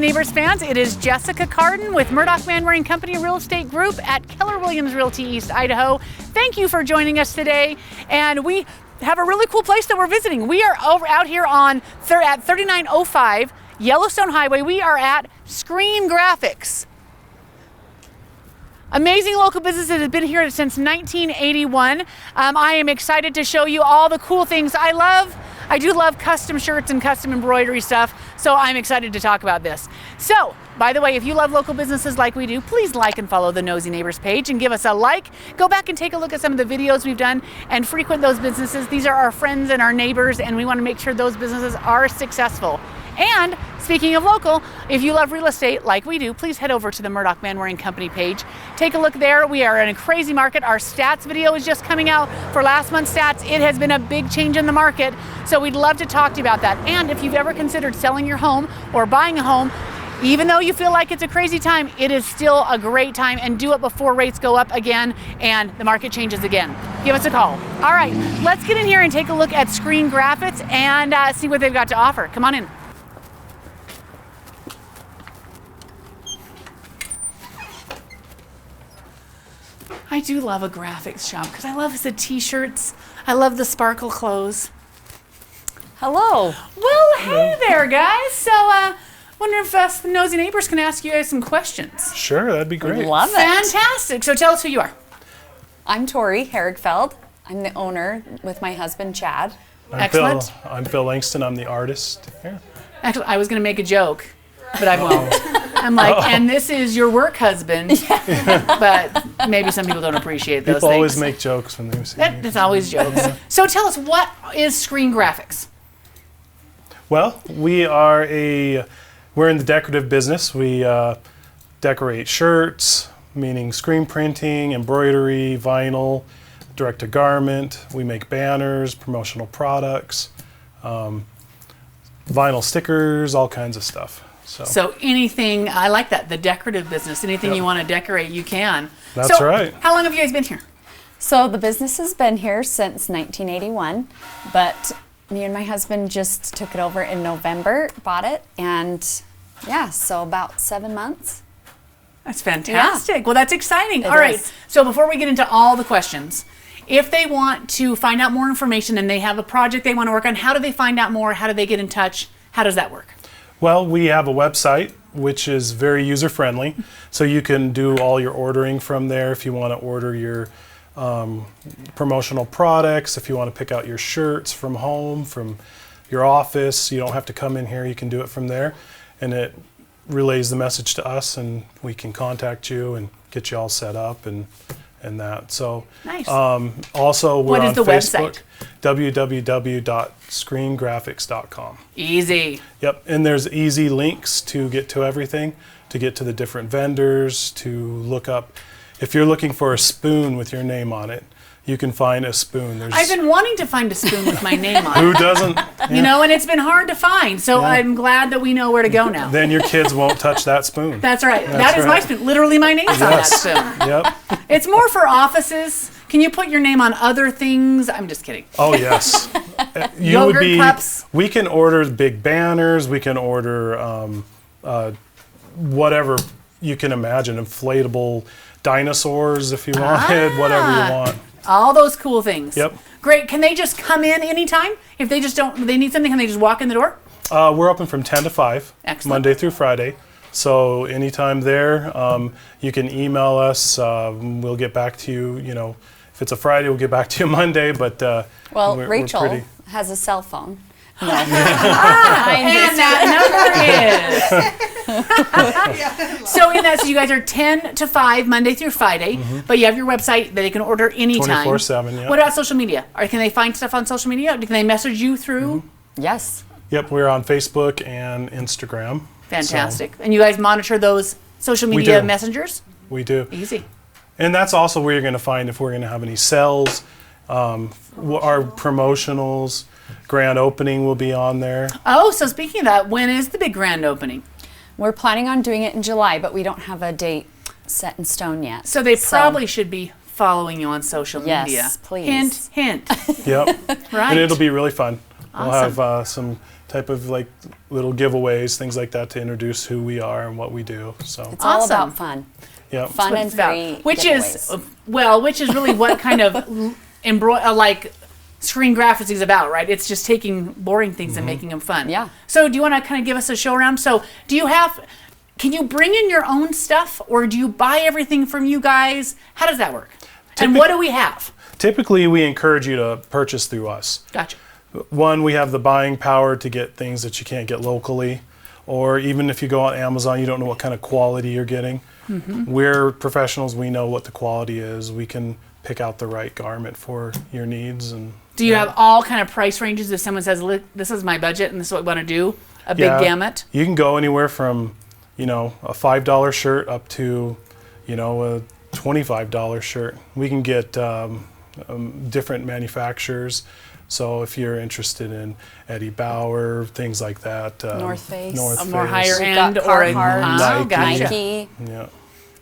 Neighbors fans, it is Jessica Carden with Murdoch Manwaring Company Real Estate Group at Keller Williams Realty East Idaho. Thank you for joining us today, and we have a really cool place that we're visiting. We are out here at 3905 Yellowstone Highway. We are at Screen Graphics. Amazing local business that has been here since 1981. I am excited to show you all the cool things I love. I do love custom shirts and custom embroidery stuff, so I'm excited to talk about this. So, by the way, if you love local businesses like we do, please like and follow the Knowsy Neighbors page and give us a like. Go back and take a look at some of the videos we've done and frequent those businesses. These are our friends and our neighbors, and we want to make sure those businesses are successful. And speaking of local, if you love real estate like we do, please head over to the Murdoch Manwaring Company page. Take a look there. We are in a crazy market. Our stats video is just coming out for last month's stats. It has been a big change in the market, so we'd love to talk to you about that. And if you've ever considered selling your home or buying a home, even though you feel like it's a crazy time, it is still a great time, and do it before rates go up again and the market changes again. Give us a call. All right, let's get in here and take a look at Screen Graphics and see what they've got to offer. Come on in. I do love a graphics shop because I love the t-shirts. I love the sparkle clothes. Hello. Well, hey there, guys. So, wonder if the Nosy Neighbors can ask you guys some questions. Sure, that'd be great. Love it. Fantastic. So tell us who you are. I'm Tori Herigfeld. I'm the owner with my husband, Chad. Excellent. I'm Phil Langston. I'm the artist here. Actually, I was going to make a joke, but I won't. I'm like, and this is your work husband, but maybe some people don't appreciate those People things. always make jokes when they see me. That's always jokes. So tell us, what is Screen Graphics? Well, we're in the decorative business. We decorate shirts, meaning screen printing, embroidery, vinyl, direct to garment. We make banners, promotional products, vinyl stickers, all kinds of stuff. So anything, I like that, the decorative business. Anything you want to decorate, you can. That's right. How long have you guys been here? So the business has been here since 1981, but me and my husband just took it over in November, bought it, and yeah, so about 7 months. That's fantastic. Yeah. Well, that's exciting. All right. Is. So before we get into all the questions, if they want to find out more information and they have a project they want to work on, how do they find out more? How do they get in touch? How does that work? Well, we have a website which is very user-friendly, so you can do all your ordering from there if you want to order your promotional products, if you want to pick out your shirts from home, from your office. You don't have to come in here, you can do it from there, and it relays the message to us, and we can contact you and get you all set up and that. So nice. Also, we're on Facebook, website? www.screengraphics.com. Easy. Yep, and there's easy links to get to everything, to get to the different vendors, to look up. If you're looking for a spoon with your name on it, you can find a spoon. I've been wanting to find a spoon with my name on it. Who doesn't? You know, and it's been hard to find, so I'm glad that we know where to go now. Then your kids won't touch that spoon. That's right. That's That is my right. spoon. Literally my name's on that spoon. Yep. It's more for offices. Can you put your name on other things? I'm just kidding. Oh, yes. Yogurt cups. We can order big banners. We can order whatever you can imagine. Inflatable dinosaurs if you wanted, whatever you want. All those cool things. Yep. Great. Can they just come in anytime? If they just they need something, can they just walk in the door? We're open from 10 to 5, Excellent. Monday through Friday. So anytime there, you can email us. We'll get back to you. You know, if it's a Friday, we'll get back to you Monday. But well, we're Rachel pretty... has a cell phone. No. And that number is. So you guys are 10 to 5 Monday through Friday, but you have your website that they can order anytime. 24/7. Yeah. What about social media? Or can they find stuff on social media? Can they message you through? Yes. Yep, we're on Facebook and Instagram. Fantastic. And you guys monitor those social media messengers? We do. Easy. And that's also where you're going to find if we're going to have any sales, our promotionals, grand opening will be on there. Oh, so speaking of that, when is the big grand opening? We're planning on doing it in July, but we don't have a date set in stone yet. So they probably should be following you on social media. Yes, please. Hint, hint. Yep. Right. And it'll be really fun. We'll have some type of like little giveaways, things like that to introduce who we are and what we do. So It's all about fun. yeah, Fun and free which giveaways. is really what kind of like screen graphics is about, right? It's just taking boring things and making them fun. Yeah. So do you want to kind of give us a show around? So can you bring in your own stuff, or do you buy everything from you guys? How does that work? And what do we have? typically we encourage you to purchase through us. Gotcha. One, we have the buying power to get things that you can't get locally, or even if you go on Amazon, you don't know what kind of quality you're getting. We're professionals. We know what the quality is. We can pick out the right garment for your needs. And do you have all kind of price ranges if someone says, look, this is my budget and this is what we want to do? A big gamut? You can go anywhere from, a $5 shirt up to, a $25 shirt. We can get different manufacturers. So if you're interested in Eddie Bauer, things like that. North Face. A more higher We've end got or Carhartt, gotcha. Nike. Yeah.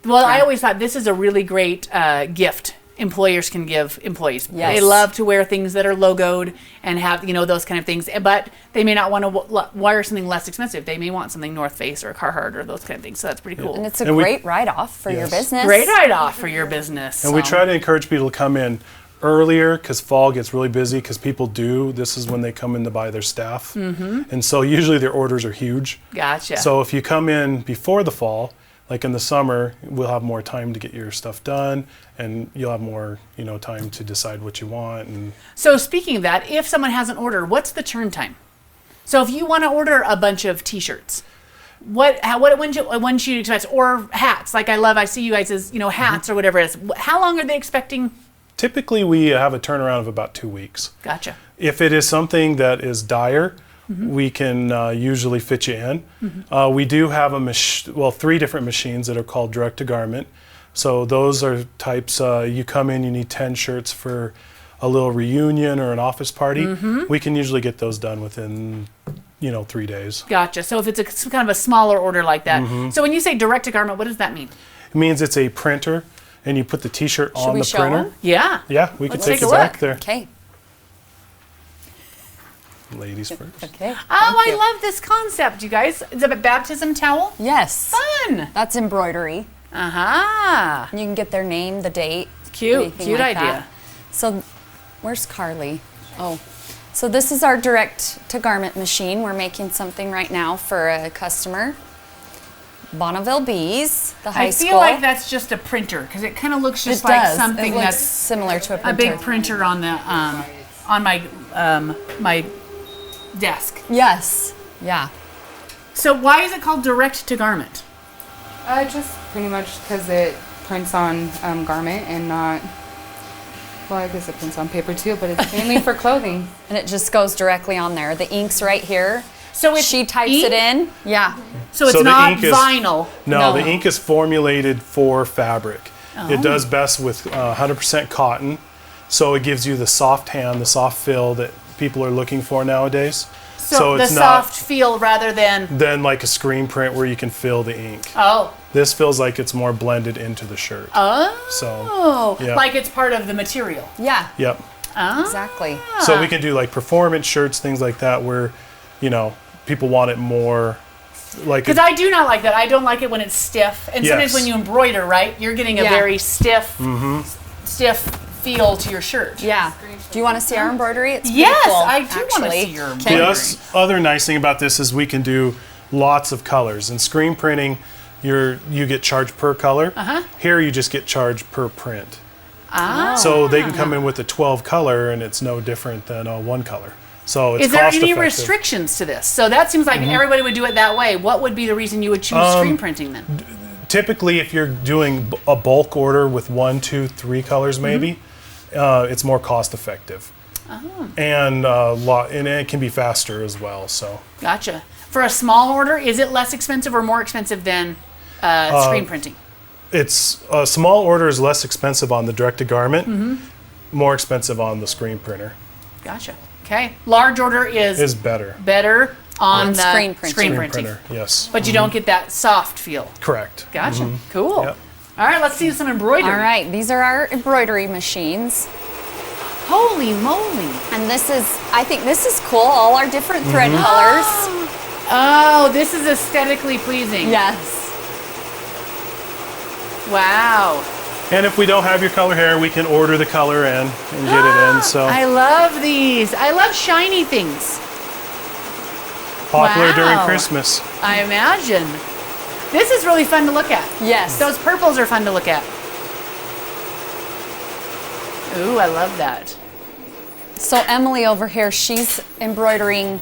Well, I always thought this is a really great gift employers can give employees. Yes. They love to wear things that are logoed and have, those kind of things. But they may not want to wire something less expensive. They may want something North Face or Carhartt or those kind of things. So that's pretty cool. And it's a great write-off for your business. Great write-off for your business. And we try to encourage people to come in earlier because fall gets really busy because this is when they come in to buy their staff. And so usually their orders are huge. Gotcha. So if you come in before the fall, like in the summer, we'll have more time to get your stuff done and you'll have more, time to decide what you want. And so speaking of that, if someone has an order, what's the turn time? So if you want to order a bunch of t-shirts, when should you expect? Or hats, like I see you guys as, hats or whatever it is. How long are they expecting? Typically we have a turnaround of about 2 weeks. Gotcha. If it is something that is dire, we can usually fit you in. We do have 3 different machines that are called direct to garment. So those are types, you come in, you need 10 shirts for a little reunion or an office party. We can usually get those done within 3 days. Gotcha. So if it's kind of a smaller order like that. So when you say direct to garment, what does that mean? It means it's a printer and you put the t-shirt on the printer. Them? Yeah. Yeah, we can Let's take take it a back look. there. Okay. Ladies first. Okay. Oh, I love this concept, you guys. Is it a baptism towel? Yes. Fun. That's embroidery. Uh-huh. You can get their name, the date. Cute. anything Cute like idea. that. So, where's Carly? Oh. So this is our direct to garment machine. We're making something right now for a customer. Bonneville Bees, the high school. I feel like that's just a printer because it kind of looks just it like does. something it looks that's similar to a a printer. big printer on the on my desk. Yes. Yeah. So why is it called direct to garment? Just pretty much because it prints on garment and not. Well, I guess it prints on paper too, but it's mainly for clothing. And it just goes directly on there. The ink's right here. So it's she types ink? it in. Yeah. So it's So the not ink is- vinyl. No, the ink is formulated for fabric. It does best with 100% cotton, so it gives you the soft hand, the soft feel that people are looking for nowadays. So the it's soft feel rather than. not then like a screen print where you can feel the ink. Oh. This feels like it's more blended into the shirt. Oh. So, yeah. Like it's part of the material. Yeah. Yep. Exactly. So we can do like performance shirts, things like that, where people want it more like. Because I do not like that. I don't like it when it's stiff. And sometimes Yes. when you embroider, right, you're getting a Yeah. very stiff feel to your shirt. Yeah. Do you want to see our embroidery? It's pretty Yes, cool, I do want to actually. see your The embroidery. other nice thing about this is we can do lots of colors. In screen printing, you get charged per color. Here you just get charged per print. So they can come in with a 12 color and it's no different than a 1 color. So it's Is there cost any effective. restrictions to this? So that seems like everybody would do it that way. What would be the reason you would choose screen printing then? Typically, if you're doing a bulk order with 1, 2, 3 colors maybe, it's more cost effective. And and it can be faster as well. So Gotcha. For a small order, is it less expensive or more expensive than screen printing? it's a small order is less expensive on the direct to garment, more expensive on the screen printer. Gotcha. Okay. Large order Is better. better on the screen printing. screen Screen printing. printer, yes. But you don't get that soft feel. Correct. Gotcha. Cool. Yep. All right, let's see some embroidery. All right. These are our embroidery machines. Holy moly. And I think this is cool, all our different thread colors. Oh, this is aesthetically pleasing. Yes. Wow. And if we don't have your color hair, we can order the color in and get it in. So I love these. I love shiny things. popular during Wow. Christmas. I imagine. This is really fun to look at. Yes. Those purples are fun to look at. Ooh, I love that. So Emily over here, she's embroidering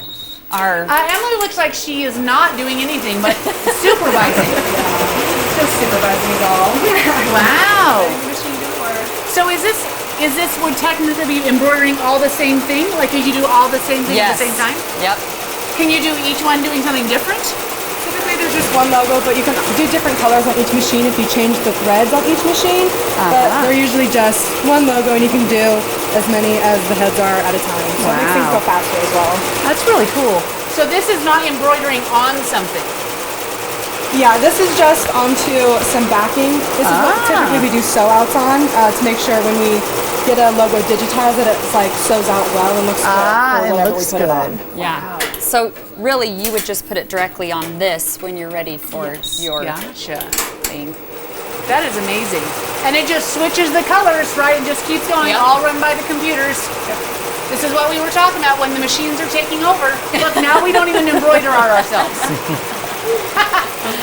our... Emily looks like she is not doing anything but supervising. Just supervising is all. Wow. Machine do the work. So is this would technically be embroidering all the same thing? Like could you do all the same thing at the same time? Yep. Can you do each one doing something different? Typically there's just one logo, but you can do different colors on each machine if you change the threads on each machine. But they're usually just one logo and you can do as many as the heads are at a time. So it makes things Wow. go faster as well. That's really cool. So this is not embroidering on something. Yeah, this is just onto some backing. This is what typically we do sew outs on to make sure when we get a logo digitized that it's like sews out well and looks good for it whatever looks we put it on. Yeah. So really, you would just put it directly on this when you're ready for your Gotcha. thing. That is amazing. And it just switches the colors, right? And just keeps going, Yep. all run by the computers. This is what we were talking about when the machines are taking over. Look, now we don't even embroider ourselves.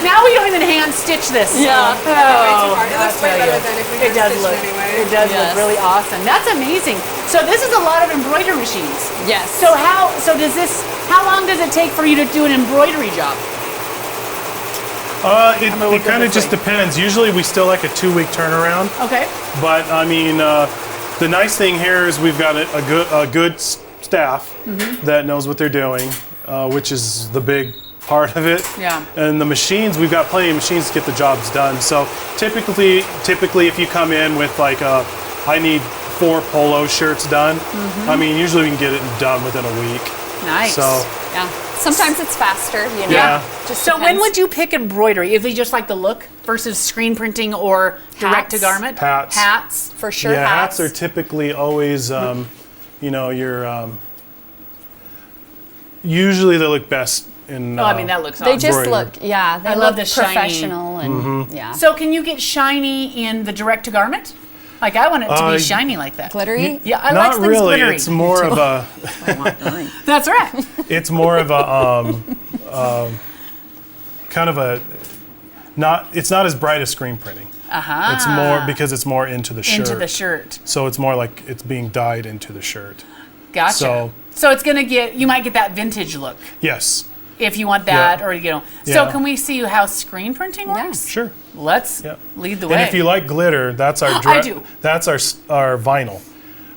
Now we don't even hand stitch this. Yeah. Oh, It looks way better than if we it does hand look. stitched anyway. It does Yes. look really awesome. That's amazing. So this is a lot of embroidery machines. Yes. So how long does it take for you to do an embroidery job? It look kind at of this just way. depends. Usually we still like a 2-week turnaround. Okay. But I mean, the nice thing here is we've got a good staff that knows what they're doing, which is the big part of it. Yeah. And the machines, we've got plenty of machines to get the jobs done. So typically if you come in with like I need 4 polo shirts done, I mean, usually we can get it done within a week. Nice. So Yeah. Sometimes it's faster, you know. Yeah. Just So when depends. would you pick embroidery? If you just like the look versus screen printing or direct to Hats. garment? Hats. Hats. For sure, yeah, hats are typically always, you know, usually they look best in. Oh, I mean, that looks They awesome. just embroidered. look, yeah, they I look love the shiny. professional and yeah. So can you get shiny in the direct to garment? Like I want it to be shiny like that. Glittery? Yeah, I like Not things really. glittery. It's more of a. That's right. It's more of a kind of a not. It's not as bright as screen printing. It's more because it's more into the shirt. Into the shirt. So it's more like it's being dyed into the shirt. Gotcha. So it's gonna you might get that vintage look Yes. if you want that, Yeah. or you know. So Yeah. can we see how screen printing works? Yes. Sure. Let's Yeah. lead the way. And if you like glitter, that's our I do. That's our vinyl.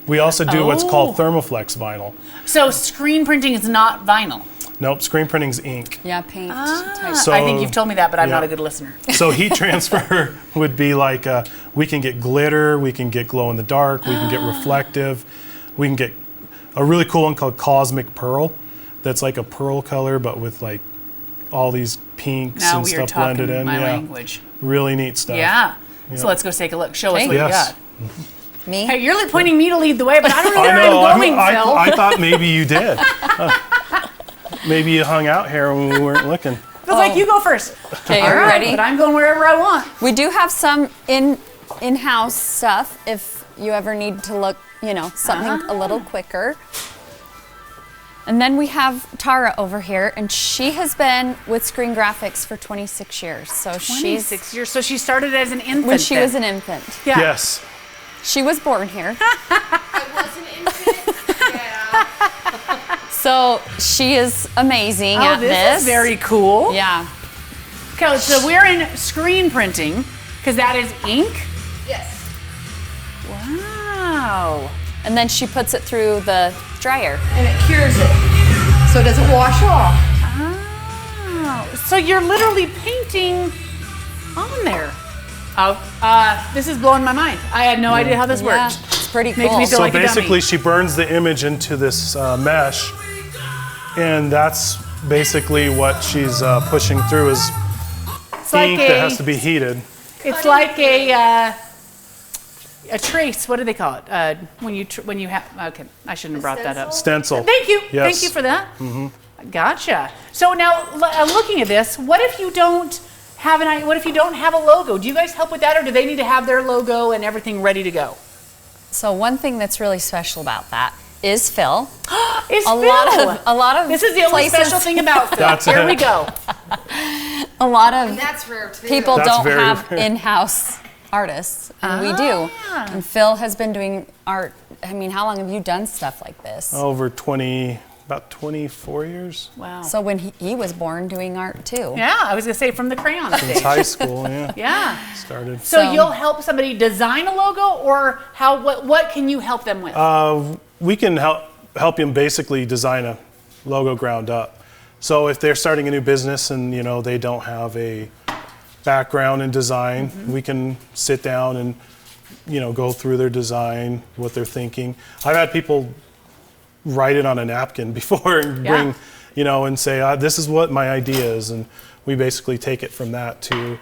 We also do what's Oh. called thermoflex vinyl. So screen printing is not vinyl. Nope, screen printing's ink. Yeah, paint Ah. type. So- I think you've told me that, but I'm yeah. not a good listener. So heat transfer would be like we can get glitter, we can get glow in the dark, we can get reflective, we can get a really cool one called Cosmic Pearl. That's like a pearl color, but with like all these pinks Now and we are stuff blended talking in. my Yeah, language. really neat stuff. Yeah. So let's go take a look. Show us Okay. what you Yes. got. Me? Hey, you're pointing me to lead the way, but I don't know I where know. I'm going, Phil. I thought maybe you did. Maybe you hung out here when we weren't looking. Feels like you go first. Okay, All are you right, ready? but I'm going wherever I want. We do have some in-house stuff if you ever need to look, you know, something a little quicker. And then we have Tara over here, and she has been with Screen Graphics for 26 years. So 26 years. So she started as an infant. when she then. was an infant. Yeah. Yes. She was born here. I was an infant. Yeah. So she is amazing Oh, at this this. is very cool. Yeah. Okay, so we're in screen printing because that is ink. Yes. Wow. And then she puts it through the dryer. And it cures it, so it doesn't wash off. Oh, so you're literally painting on there. Oh, this is blowing my mind. I had no idea how this Yeah, worked. it's pretty Makes cool. me feel So like a dummy. basically, she burns the image into this mesh, and that's basically what she's pushing through is It's like ink that has to be heated. It's like a a trace. What do they call it? When you have. Okay, I shouldn't have brought that up. Stencil. Thank you. Yes. Thank you for that. Gotcha. So now, looking at this, what if you don't have what if you don't have a logo? Do you guys help with that, or do they need to have their logo and everything ready to go? So one thing that's really special about that is Phil. Is A lot of This is the only places- special thing about Phil. That's Here it. we go. A lot of That's rare too. people That's don't very have rare. in-house artists, and we do. And Phil has been doing art. I mean, how long have you done stuff like this? Over about 24 years. Wow. So when he was born doing art too. Yeah, I was gonna say from the crayon Since stage. high school, yeah. Yeah. Started. So you'll help somebody design a logo, or what can you help them with? We can help them basically design a logo ground up. So if they're starting a new business and they don't have a background in design, we can sit down and go through their design, what they're thinking. I've had people write it on a napkin before and bring, and say, this is what my idea is, and we basically take it from that to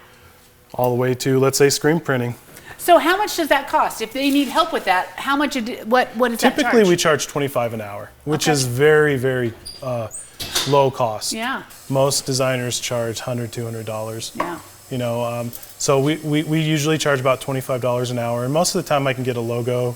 all the way to, let's say, screen printing. So how much does that cost? If they need help with that, how much? What does that Typically, we charge? charge $25 an hour, which is very, very low cost. Yeah. Most designers charge $100, $200. Yeah. So we usually charge about $25 an hour, and most of the time I can get a logo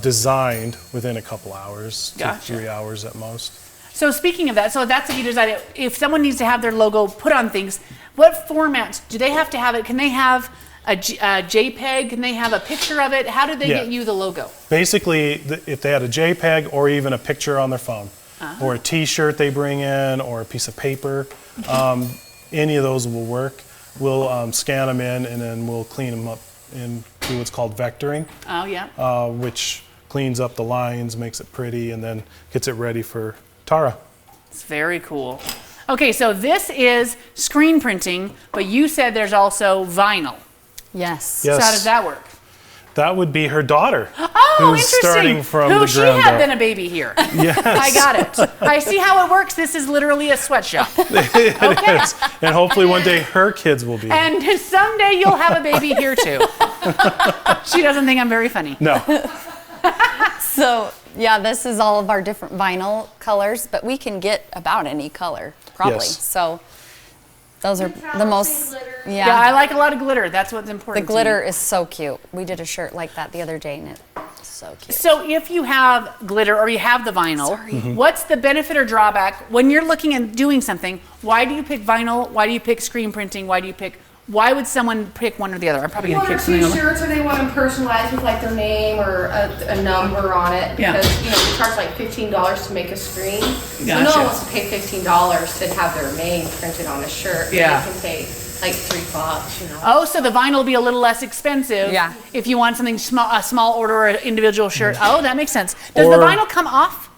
designed within a couple hours, Gotcha. 3 hours at most. So speaking of that, so that's if you design it. If someone needs to have their logo put on things, what formats do they have to have it? Can they have a JPEG? Can they have a picture of it? How do they get you the logo? Basically, if they had a JPEG or even a picture on their phone, or a T-shirt they bring in, or a piece of paper, any of those will work. We'll scan them in, and then we'll clean them up and do what's called vectoring, Oh yeah. which cleans up the lines, makes it pretty, and then gets it ready for Tara. It's very cool. Okay, so this is screen printing, but you said there's also vinyl. Yes. Yes. So how does that work? That would be her daughter. Oh, who's interesting. starting from Who the she ground had up. been a baby here. Yes. I got it. I see how it works. This is literally a sweatshop. It is. And hopefully one day her kids will be. And someday you'll have a baby here too. She doesn't think I'm very funny. No. So yeah, this is all of our different vinyl colors, but we can get about any color probably. Yes. So those are the most. Yeah, I like a lot of glitter. That's what's The important. to glitter me. is so cute. We did a shirt like that the other day, and it's so cute. So if you have glitter or you have the vinyl, what's the benefit or drawback when you're looking at doing something? Why do you pick vinyl? Why do you pick screen printing? Why would someone pick one or the other? I'm probably gonna One or pick two something. shirts, or they want them personalized with like their name or a number on it. Yeah. Because we charge like $15 to make a screen. So no Gotcha. one wants to pay $15 to have their name printed on a shirt. But Yeah. They can pay like $3. Oh, so the vinyl will be a little less expensive. Yeah. If you want something small, a small order or an individual shirt. Oh, that makes sense. Does the Or- vinyl come off?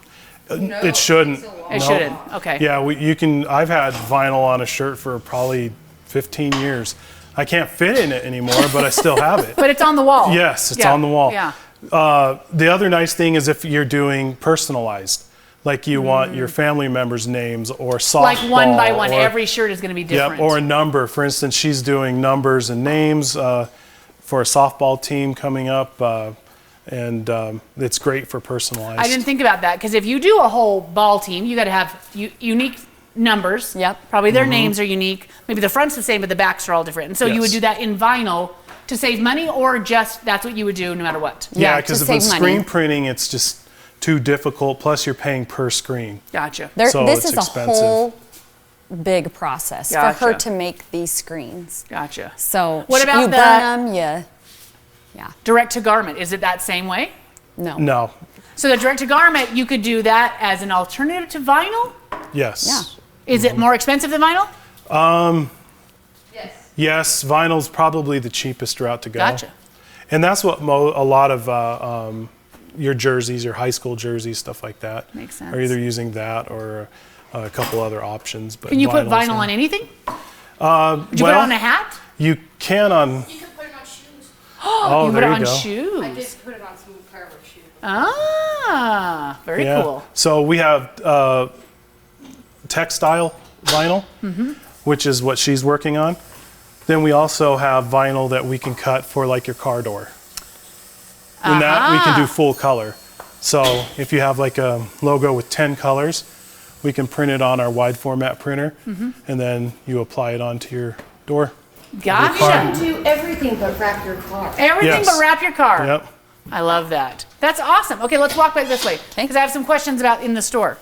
It shouldn't. It No. shouldn't. Okay. Yeah, you can. I've had vinyl on a shirt for probably 15 years. I can't fit in it anymore, but I still have it. But it's on the wall. Yes, it's Yeah. on the wall. Yeah. The other nice thing is if you're doing personalized, like you want your family members' names or softball. Like one by one, or- every shirt is going to be different. Yep, or a number. For instance, she's doing numbers and names for a softball team coming up, and it's great for personalized. I didn't think about that because if you do a whole ball team, you got to have unique numbers. Yep. Probably their names are unique. Maybe the front's the same, but the backs are all different. And so you would Yes. do that in vinyl to save money, or just that's what you would do no matter what. Yeah, to because save with money. screen printing, it's just too difficult. Plus, you're paying per screen. Gotcha. So This it's is expensive. a whole big process for her Gotcha. to make these screens. Gotcha. So What about you the- burn them? Yeah. Direct to garment, is it that same way? No. No. So the direct to garment, you could do that as an alternative to vinyl? Yes. Yeah. Is it more expensive than vinyl? Yes. Yes, vinyl's probably the cheapest route to go. Gotcha. And that's what a lot of your jerseys, your high school jerseys, stuff like that, Makes sense. are either using that or a couple other options. But Can you put vinyl's vinyl in. on anything? Would you put it on a hat? You can on. You can put it on shoes. Oh, you there put it you on go. I shoes. just put it on some pair of shoes. Ah, very Yeah. cool. So we have textile vinyl, which is what she's working on. Then we also have vinyl that we can cut for like your car door. In that, we can do full color. So if you have like a logo with 10 colors, we can print it on our wide format printer, and then you apply it onto your door. Gotcha. Do everything but wrap your car. Everything Yes. but wrap your car. Yep. I love that. That's awesome. Okay, let's walk back this way because I have some questions about in the store.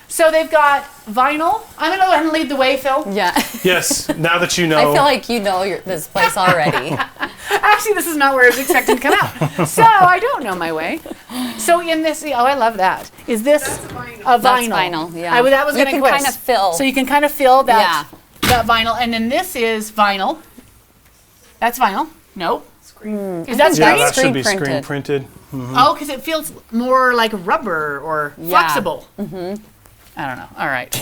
So they've got vinyl. I'm going to go ahead and lead the way, Phil. Yeah. Yes, now that you know. I feel like you know this place already. Actually, this is not where I was expecting to come out. So I don't know my way. So in this, oh, I love that. Is this a vinyl? That's vinyl, yeah. That was You going to can kind of fill. So you can kind of fill that, that vinyl. And then this is vinyl. That's vinyl. Nope. Is that Yeah, screen? that should be Screen screen printed. printed. Oh, because it feels more like rubber or flexible. I don't know. All right.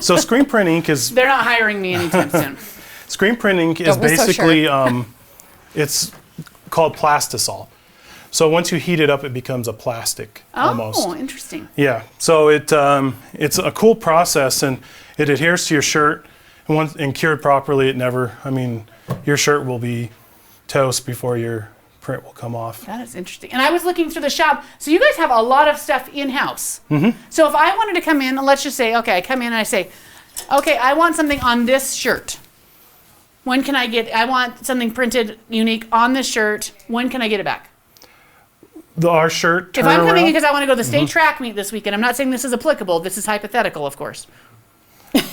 So screen print ink is They're not hiring me anytime soon. screen print ink is Don't be so basically it's called plastisol. So once you heat it up, it becomes a plastic almost. Oh, interesting. Yeah. So it's a cool process, and it adheres to your shirt. And once and cured properly, it never. I mean, your shirt will be toast before your print will come off. That is interesting. And I was looking through the shop. So you guys have a lot of stuff in-house. So if I wanted to come in, and let's just say, okay, I come in and I say, okay, I want something on this shirt. When can I get, I want something printed unique on this shirt. When can I get it back? Our shirt If I'm coming in turnaround. because I want to go to the state track meet this weekend, I'm not saying this is applicable. This is hypothetical, of course.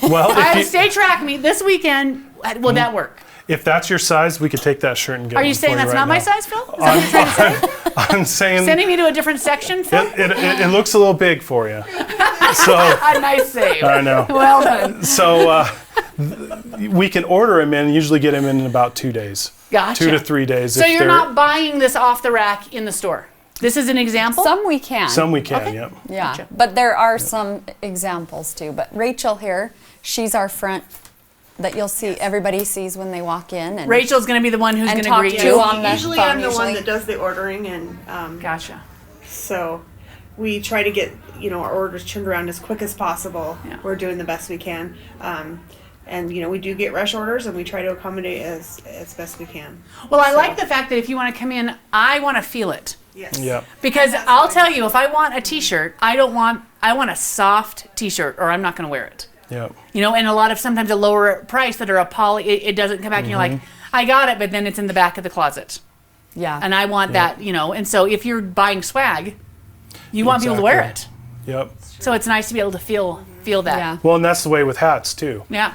Well, I have a if, state track meet this weekend. Would that work? if that's your size, we could take that shirt and get Are one you saying for that's right not my now. size, Phil? Is that what you're trying to say? I'm saying Sending me to a different section, Phil? it looks a little big for you. So A nice save. I know. Well done. So we can order them in. Usually get them in about 2 days. Gotcha. 2 to 3 days. So if you're they're- not buying this off the rack in the store. This is an example. Some we can. Some we can. Okay. Yep. Yeah, Gotcha. but there are some examples too. But Rachel here, she's our front that you'll see, everybody sees when they walk in. And Rachel's going to be the one who's And going to talk greet to you. on the Usually phone, I'm the one usually. that does the ordering, and Gotcha. so we try to get our orders turned around as quick as possible. Yeah. We're doing the best we can, and we do get rush orders, and we try to accommodate as best we can. Well, I So, like the fact that if you want to come in, I want to feel it. yes. Yep. Because I'll tell you, if I want a t-shirt, I want a soft t-shirt or I'm not going to wear it. Yep. And sometimes a lower price that are a poly, it doesn't come back and you're like, I got it, but then it's in the back of the closet. yeah, And I want that, and so if you're buying swag, you want people to wear it. Yep. So it's nice to be able to feel that. yeah. Well, and that's the way with hats too. Yeah.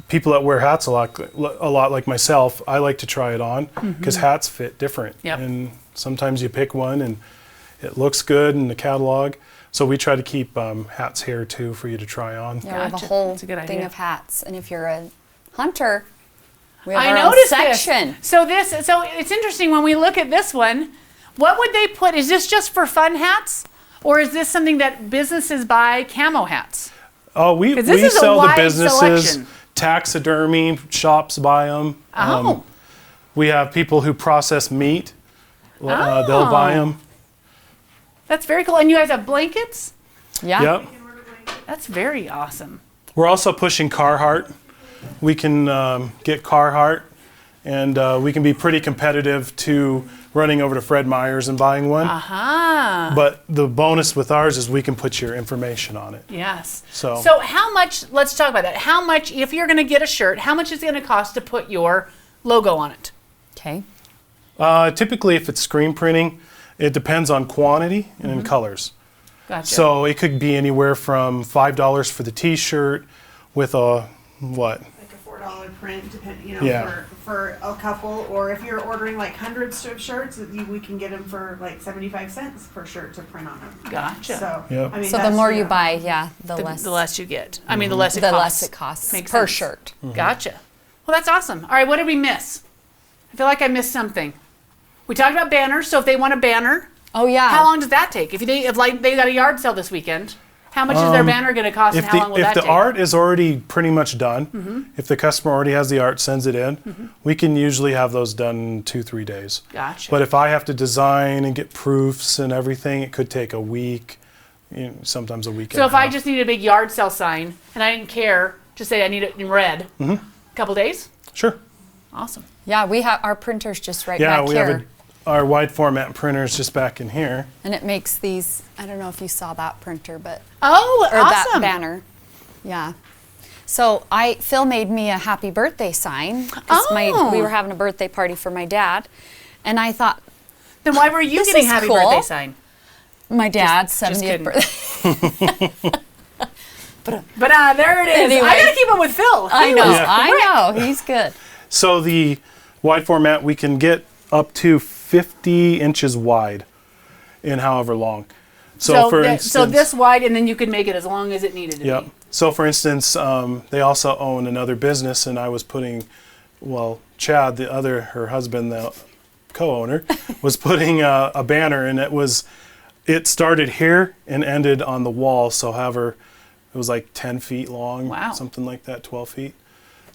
People that wear hats a lot like myself, I like to try it on because hats fit different. Yep. And sometimes you pick one and it looks good in the catalog. So we try to keep hats here too for you to try on. Yeah, we have a Gotcha. whole That's a good thing idea. of hats, and if you're a hunter, we have I our noticed own section. this. So it's interesting when we look at this one. What would they put? Is this just for fun hats, or is this something that businesses buy camo hats? Oh, we 'Cause this is a sell the wide businesses, selection. taxidermy shops buy them. Oh, We have people who process meat. They'll Oh. buy them. that's very cool. And you guys have blankets? Yeah. Yep. That's very awesome. We're also pushing Carhartt. We can get Carhartt, and we can be pretty competitive to running over to Fred Meyer's and buying one. Aha. But the bonus with ours is we can put your information on it. Yes. So- So how much? Let's talk about that. How much, if you're going to get a shirt, how much is it going to cost to put your logo on it? Okay. Typically, if it's screen printing, it depends on quantity and in colors. Gotcha. So it could be anywhere from $5 for the T-shirt with a what? Like a $4 print, Yeah. for a couple, or if you're ordering like hundreds of shirts, we can get them for like 75 cents per shirt to print on them. Gotcha. So, Yep. So the more you buy, the less the less you get. I mean, the less it the costs. less it costs Makes per sense. shirt. Gotcha. Well, that's awesome. All right, what did we miss? I feel like I missed something. We talked about banners. So if they want a banner, Oh yeah. how long does that take? If they got a yard sale this weekend, how much is their banner going to cost, and If how long will that the take? art is already pretty much done, if the customer already has the art, sends it in, we can usually have those done in 2-3 days. Gotcha. But if I have to design and get proofs and everything, it could take a week, sometimes a week. So and if a I half. just needed a big yard sale sign and I didn't care, just say I need it in red, a couple days? Sure. Awesome. Yeah, we have our printers just right Yeah, back we here. have our wide format printer is just back in here. And it makes these, I don't know if you saw that printer, but, Oh, or that awesome. banner. Yeah. So Phil made me a happy birthday sign. 'Cause Oh. we were having a birthday party for my dad. And I thought, Then why were you This getting is happy cool. birthday sign? my dad's just 70th kidding. birthday. But there it is. Anyway. I gotta keep up with Phil. I know, Yeah. I know, he's good. So the wide format, we can get up to 50 inches wide in however long. So for instance, so this wide, and then you could make it as long as it needed to Yep. be. So for instance, they also own another business, and I was putting, Chad, her husband, the co-owner, was putting a banner, and it started here and ended on the wall. So however, it was like 10 feet long, Wow. something like that, 12 feet.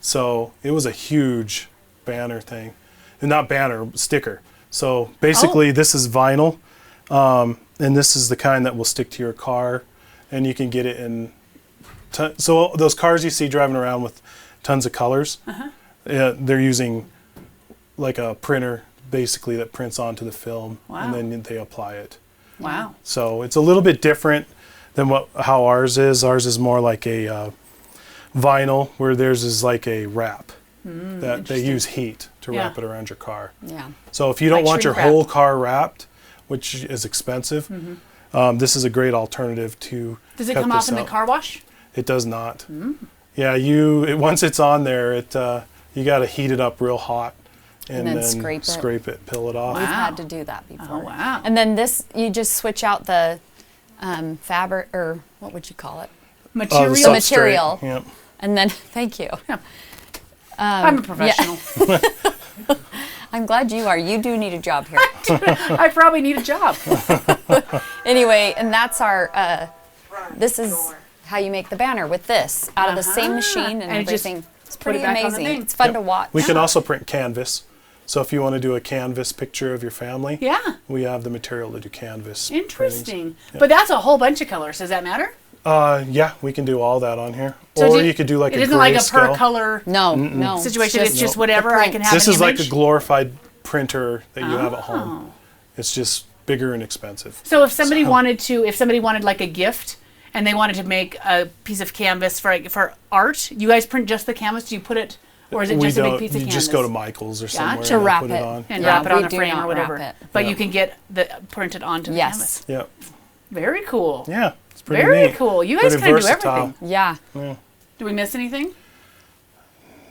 So it was a huge banner thing, and not banner, sticker. So basically, this is vinyl, and this is the kind that will stick to your car, and you can get it in. So those cars you see driving around with tons of colors, they're using like a printer basically that prints onto the film, Wow. and then they apply it. Wow. So it's a little bit different than how ours is. Ours is more like a vinyl, where theirs is like a wrap that they use heat to Yeah. wrap it around your car. Yeah. So if you don't Like want your shrink wrap. whole car wrapped, which is expensive, this is a great alternative to Does it cut come off this in the out. car wash? It does not. Yeah, once it's on there, you got to heat it up real hot and then then scrape it. peel it off. We've had to do that before. Oh, wow. And then this, you just switch out the fabric, or what would you call it? Oh, the Material. substrate. material. Yep. And then, thank you. I'm a professional. I'm glad you are. You do need a job here. I probably need a job. Anyway, and that's our, this is how you make the banner with this, out of the same machine and And just everything. It's put it pretty back on the amazing. thing. It's fun Yep. to watch. We can also print canvas. So if you want to do a canvas picture of your family, Yeah. we have the material to do canvas. printings. Interesting. But that's a whole bunch of colors. Does that matter? Yeah, we can do all that on here. So Or you could do like it a isn't like a per grayscale. color No, no. situation. It's just the whatever I print. can have This an is like image. a glorified printer that you have at Oh. home. It's just bigger and expensive. So if somebody wanted like a gift and they wanted to make a piece of canvas for art, you guys print just the canvas? Do you put it, or is it We just a big don't. piece of You canvas? just go to Michael's or somewhere Gotcha. and To wrap put it. on. and Yeah, wrap it on we a do frame not or whatever. wrap it. But Yeah. you can get printed onto the Yes. canvas. Yep. Very cool. Yeah, it's pretty Very neat. cool. You guys Pretty kind of do versatile. everything. Yeah. Do we miss anything?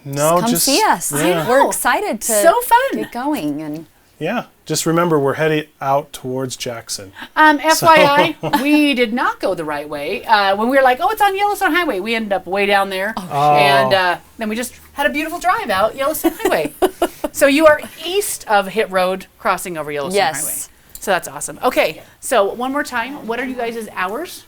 No, Come just see us. Yeah. We're excited to So fun. get going. And Yeah, just remember we're headed out towards Jackson. FYI, we did not go the right way. When we were like, oh, it's on Yellowstone Highway, we ended up way down there. And then we just had a beautiful drive out Yellowstone Highway. So you are east of Hit Road, crossing over Yellowstone Yes. Highway. So that's awesome. Okay, so one more time, what are you guys' hours?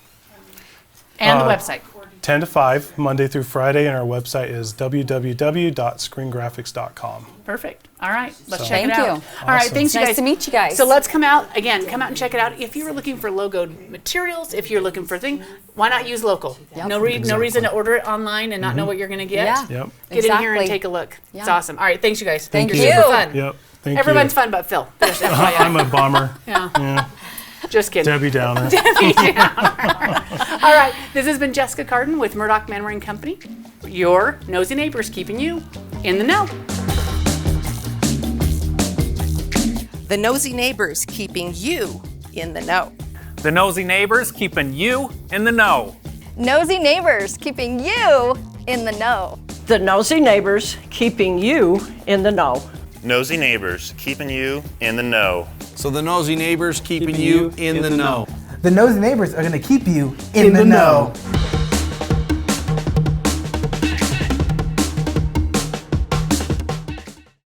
And the website. 10 to 5, Monday through Friday, and our website is www.screengraphics.com. Perfect. All right, let's So- check it Thank out. you. All right, Awesome. thanks, you nice guys. to meet you guys. So let's come out and check it out. If you're looking for logoed materials, if you're looking for things, why not use local? Yep. No reason to order it online and not know what you're going to get. Yeah. Yep. Get in here and Exactly. take a look. It's Yeah. awesome. All right, thanks, you guys. Thank You're you. super fun. Yep. Thank Everyone's you. fun but Phil. Just FYI. I'm a bummer. Yeah. Just kidding. Debbie Downer. All right, this has been Jessica Carden with Murdoch Manware and Company. Your nosy neighbors keeping you in the know. The Nosy Neighbors keeping you in the know. The Nosy Neighbors keeping you in the know. Nosy neighbors keeping you in the know. The Nosy Neighbors keeping you in the know. Nosy Neighbors keeping you in the know. So the Nosy Neighbors keeping you in the know. The Nosy Neighbors are going to keep you in the know.